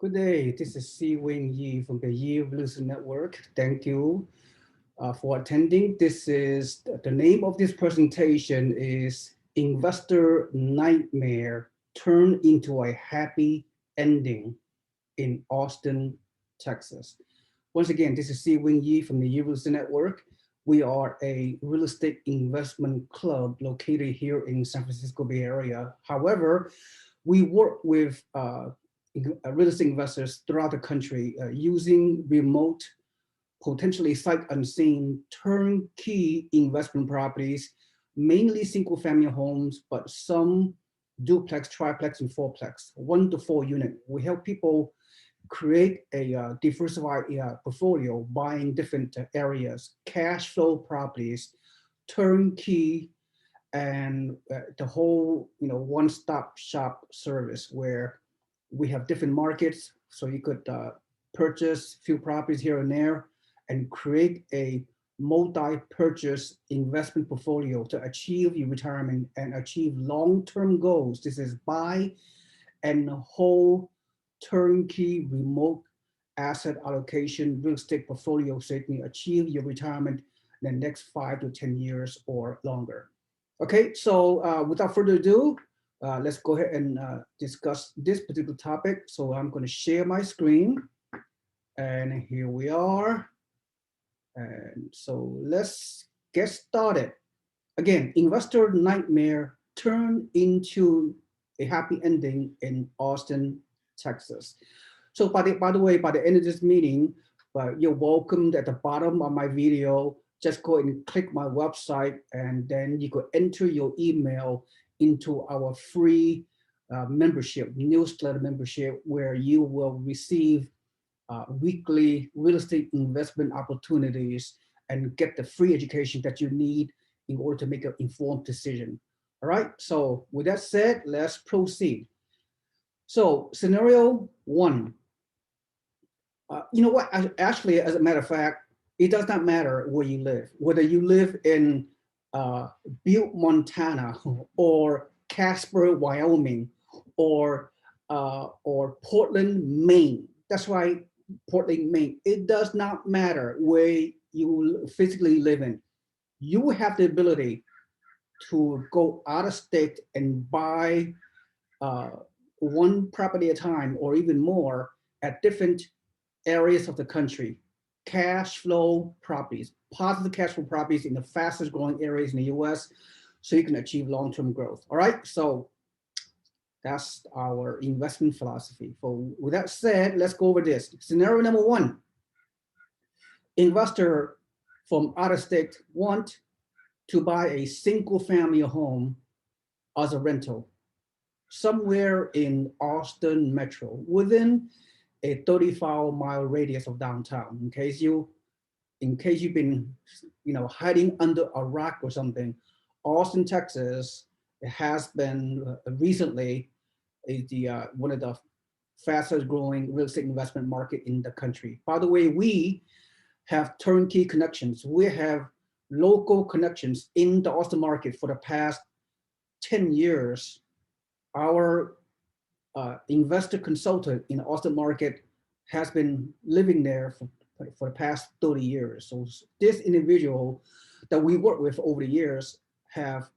Good day. This is SeeWing Yee from the Yee Evolution Network. Thank you for attending. This is the name of this presentation is Investor Nightmare Turned into a Happy Ending in Austin, Texas. Once again, this is SeeWing Yee from the Yee Evolution Network. We are a real estate investment club located here in San Francisco Bay Area. However, we work with real estate investors throughout the country using remote, potentially sight unseen, turnkey investment properties, mainly single family homes, but some duplex, triplex, and fourplex, 1 to 4 unit. We help people create a diversified portfolio, buying different areas, cash flow properties, turnkey, and the whole one-stop shop service where we have different markets, so you could purchase a few properties here and there and create a multi-purchase investment portfolio to achieve your retirement and achieve long-term goals. This is buy and hold turnkey remote asset allocation real estate portfolio so you can achieve your retirement in the next 5 to 10 years or longer. Okay, so without further ado, let's go ahead and discuss this particular topic. So I'm going to share my screen, and here we are. And so let's get started. Again, investor nightmare turned into a happy ending in Austin, Texas. So by the way, by the end of this meeting, you're welcomed at the bottom of my video. Just go and click my website, and then you could enter your email into our free membership, newsletter membership, where you will receive weekly real estate investment opportunities and get the free education that you need in order to make an informed decision. All right, so with that said, let's proceed. So scenario one, you know what, actually, as a matter of fact, it does not matter where you live, whether you live in Butte, Montana, or Casper, Wyoming, or Portland, Maine. That's right, Portland, Maine. It does not matter where you physically live in. You have the ability to go out of state and buy one property at a time, or even more, at different areas of the country. Cash flow properties, positive cash flow properties in the fastest growing areas in the US, so you can achieve long-term growth. All right, so that's our investment philosophy. So with that said, let's go over this. Scenario number one, investor from out of state want to buy a single family home as a rental somewhere in Austin Metro within a 35-mile radius of downtown. In case you've been, hiding under a rock or something, Austin, Texas, has been recently one of the fastest growing real estate investment market in the country. By the way, we have turnkey connections. We have local connections in the Austin market for the past 10 years. Our investor consultant in the Austin market has been living there for the past 30 years. So this individual that we work with over the years have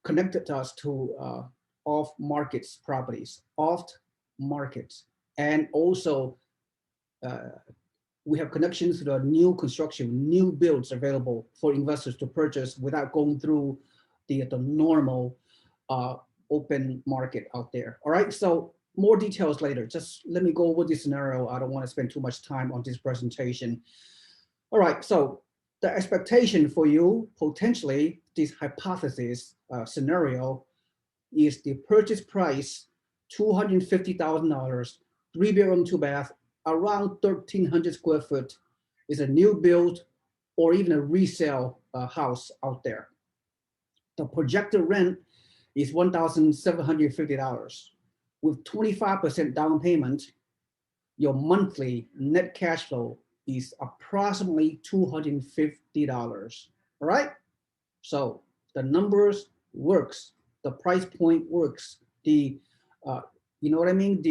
connected us to off markets properties, off markets, and also we have connections to the new construction, new builds available for investors to purchase without going through the normal open market out there. All right, so more details later. Just let me go over this scenario. I don't want to spend too much time on this presentation. All right, so the expectation for you, potentially, this hypothesis scenario is the purchase price, $250,000, 3-bedroom, 2-bath, around 1,300 square foot, is a new build or even a resale house out there. The projected rent is $1,750. With 25% down payment, your monthly net cash flow is approximately $250. All right? So the numbers works. The price point works. You know what I mean?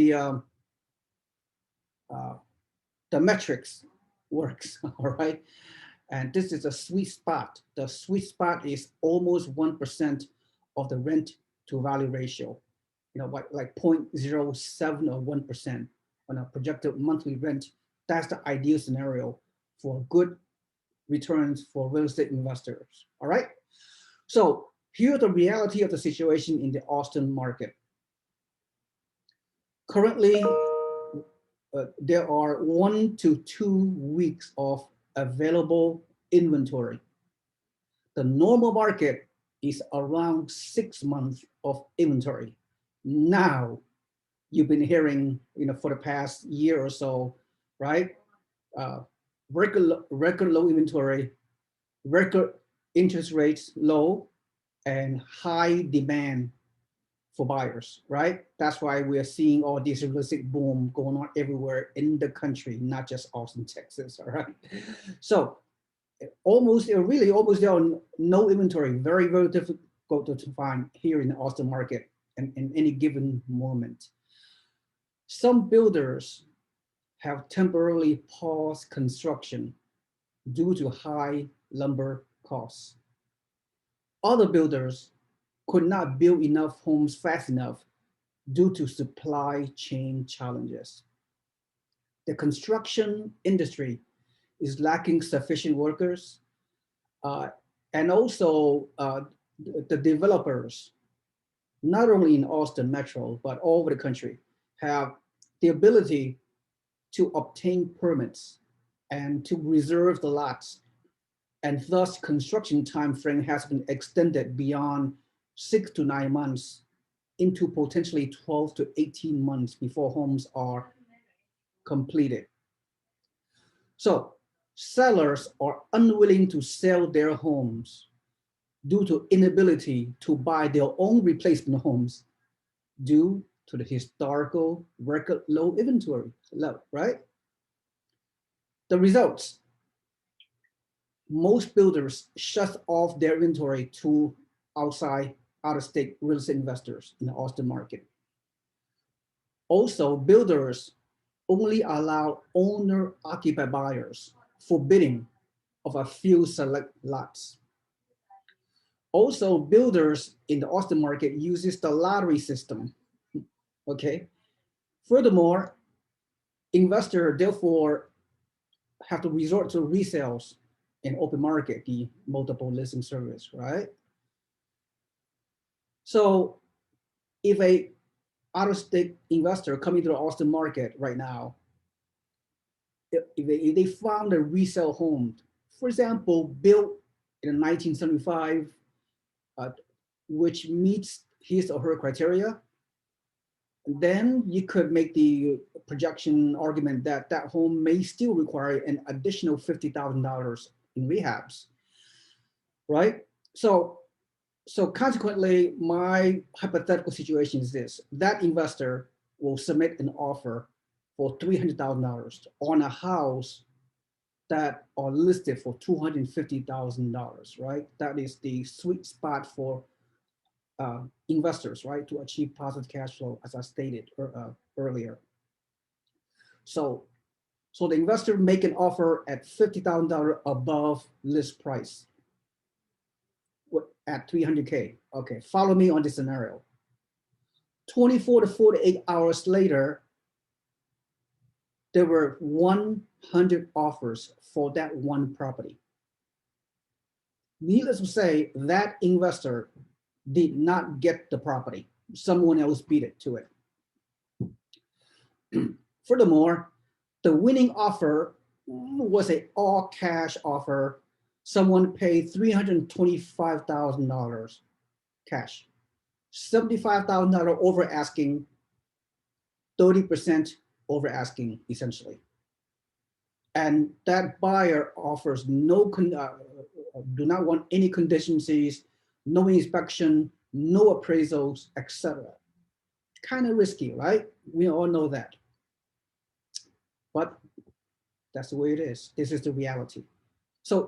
the metrics works, all right? And this is a sweet spot. The sweet spot is almost 1% of the rent to value ratio, like 0.07 or 1% on a projected monthly rent. That's the ideal scenario for good returns for real estate investors, all right? So here's the reality of the situation in the Austin market. Currently, there are 1 to 2 weeks of available inventory. The normal market is around 6 months of inventory. Now, you've been hearing, for the past year or so, right? Record low inventory, record interest rates low, and high demand for buyers, right? That's why we are seeing all this real estate boom going on everywhere in the country, not just Austin, Texas, all right? So almost there are no inventory, very, very difficult to find here in the Austin market and in any given moment. Some builders have temporarily paused construction due to high lumber costs. Other builders could not build enough homes fast enough due to supply chain challenges. The construction industry is lacking sufficient workers, and also the developers, not only in Austin Metro, but all over the country, have the ability to obtain permits and to reserve the lots. And thus construction time frame has been extended beyond 6 to 9 months into potentially 12 to 18 months before homes are completed. So sellers are unwilling to sell their homes due to inability to buy their own replacement homes due to the historical record low inventory level, right? The results, most builders shut off their inventory to out-of-state real estate investors in the Austin market. Also, builders only allow owner-occupied buyers for bidding of a few select lots. Also, builders in the Austin market uses the lottery system, okay? Furthermore, investors therefore have to resort to resales in open market, the multiple listing service, right? So if a out-of-state investor coming to the Austin market right now, if they found a resale home, for example, built in 1975, which meets his or her criteria, then you could make the projection argument that that home may still require an additional $50,000 in rehabs, right? So consequently, my hypothetical situation is this: that investor will submit an offer for $300,000 on a house that are listed for $250,000, right? That is the sweet spot for investors, right, to achieve positive cash flow, as I stated earlier. So the investor make an offer at $50,000 above list price at 300K. Okay, follow me on this scenario. 24 to 48 hours later, there were 100 offers for that one property. Needless to say, that investor did not get the property. Someone else beat it to it. Furthermore, the winning offer was an all cash offer. Someone paid $325,000 cash, $75,000 over asking, 30% over asking, essentially. And that buyer offers do not want any contingencies, no inspection, no appraisals, etc. Kind of risky, right? We all know that. But that's the way it is. This is the reality. So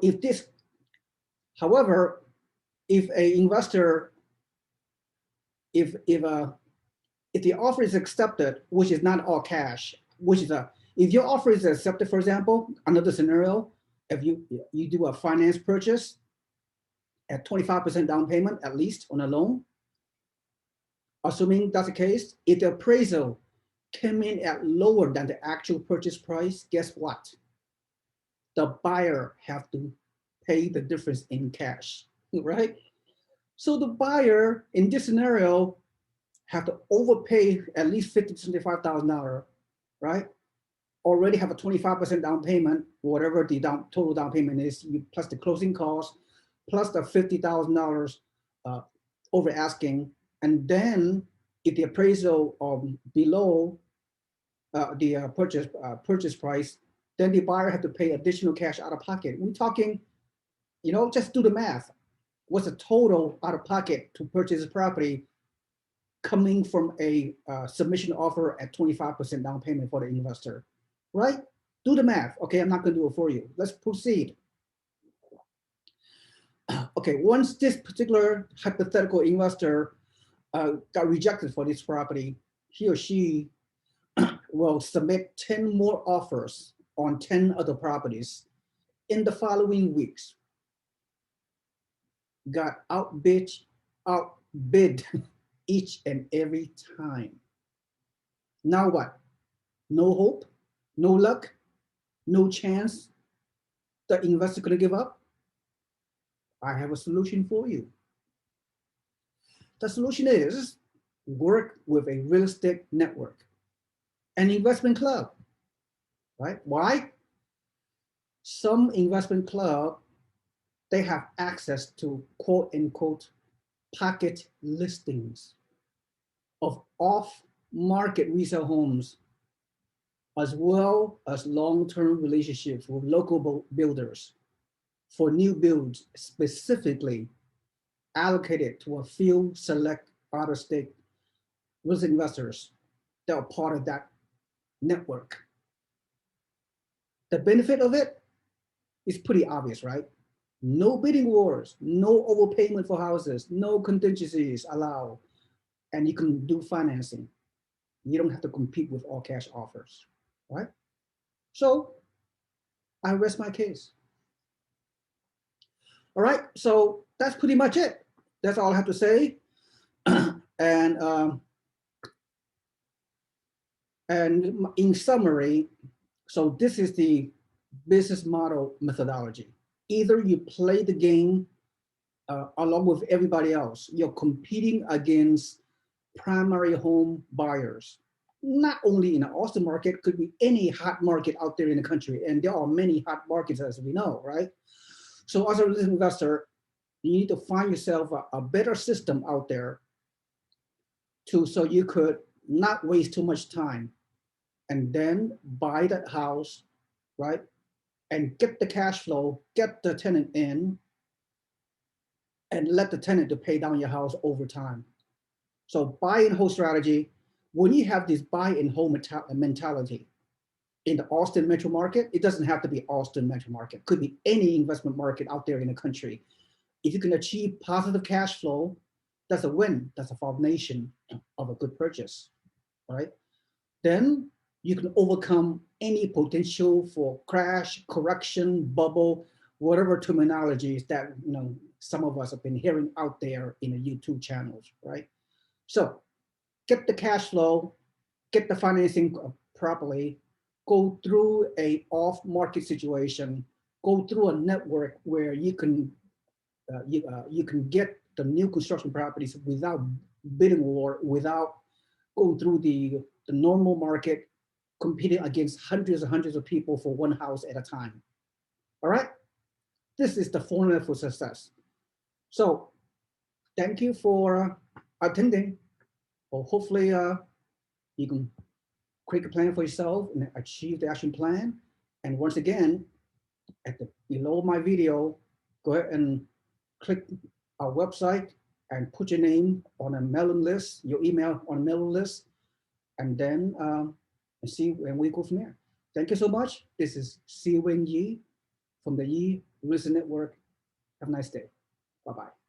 however, if an investor, if the offer is accepted, which is not all cash, which is If your offer is accepted, for example, another scenario, if you do a finance purchase at 25% down payment, at least on a loan, assuming that's the case, if the appraisal came in at lower than the actual purchase price, guess what? The buyer have to pay the difference in cash, right? So the buyer in this scenario have to overpay at least $50,000 to $75,000, right? Already have a 25% down payment, whatever the total down payment is, plus the closing costs, plus the $50,000 over asking, and then if the appraisal below the purchase price, then the buyer had to pay additional cash out of pocket. We're talking, just do the math. What's the total out of pocket to purchase a property coming from a submission offer at 25% down payment for the investor, right? Do the math. Okay, I'm not going to do it for you. Let's proceed. Okay, once this particular hypothetical investor got rejected for this property, he or she will submit 10 more offers on 10 other properties in the following weeks. Got outbid each and every time. Now what? No hope, no luck, no chance the investor gonna give up? I have a solution for you. The solution is work with a real estate network, an investment club, right? Why? Some investment club, they have access to quote unquote pocket listings of off-market resale homes, as well as long-term relationships with local builders for new builds specifically allocated to a few select out-of-state real estate investors that are part of that network. The benefit of it is pretty obvious, right? No bidding wars, no overpayment for houses, no contingencies allowed, and you can do financing. You don't have to compete with all cash offers, right? So I rest my case. All right, so that's pretty much it. That's all I have to say. And in summary, so this is the business model methodology. Either you play the game along with everybody else. You're competing against primary home buyers, not only in the Austin market, could be any hot market out there in the country. And there are many hot markets, as we know, right? So as a real estate investor, you need to find yourself a better system out there so you could not waste too much time and then buy that house, right? And get the cash flow, get the tenant in, and let the tenant to pay down your house over time. So buy and hold strategy. When you have this buy and hold mentality in the Austin metro market, it doesn't have to be Austin metro market. It could be any investment market out there in the country. If you can achieve positive cash flow, that's a win. That's a foundation of a good purchase, right? Then you can overcome any potential for crash, correction, bubble, whatever terminologies that some of us have been hearing out there in the YouTube channels, right? So get the cash flow, get the financing properly, go through a off-market situation, go through a network where you can get the new construction properties without bidding war, without going through the normal market, competing against hundreds and hundreds of people for one house at a time. All right, this is the formula for success. So thank you for attending. Well, hopefully you can create a plan for yourself and achieve the action plan. And once again, below my video, go ahead and click our website and put your name on a mailing list, your email on a mailing list, and then see when we go from there. Thank you so much. This is SeeWing Yee from the Yee Real Estate Network. Have a nice day. Bye-bye.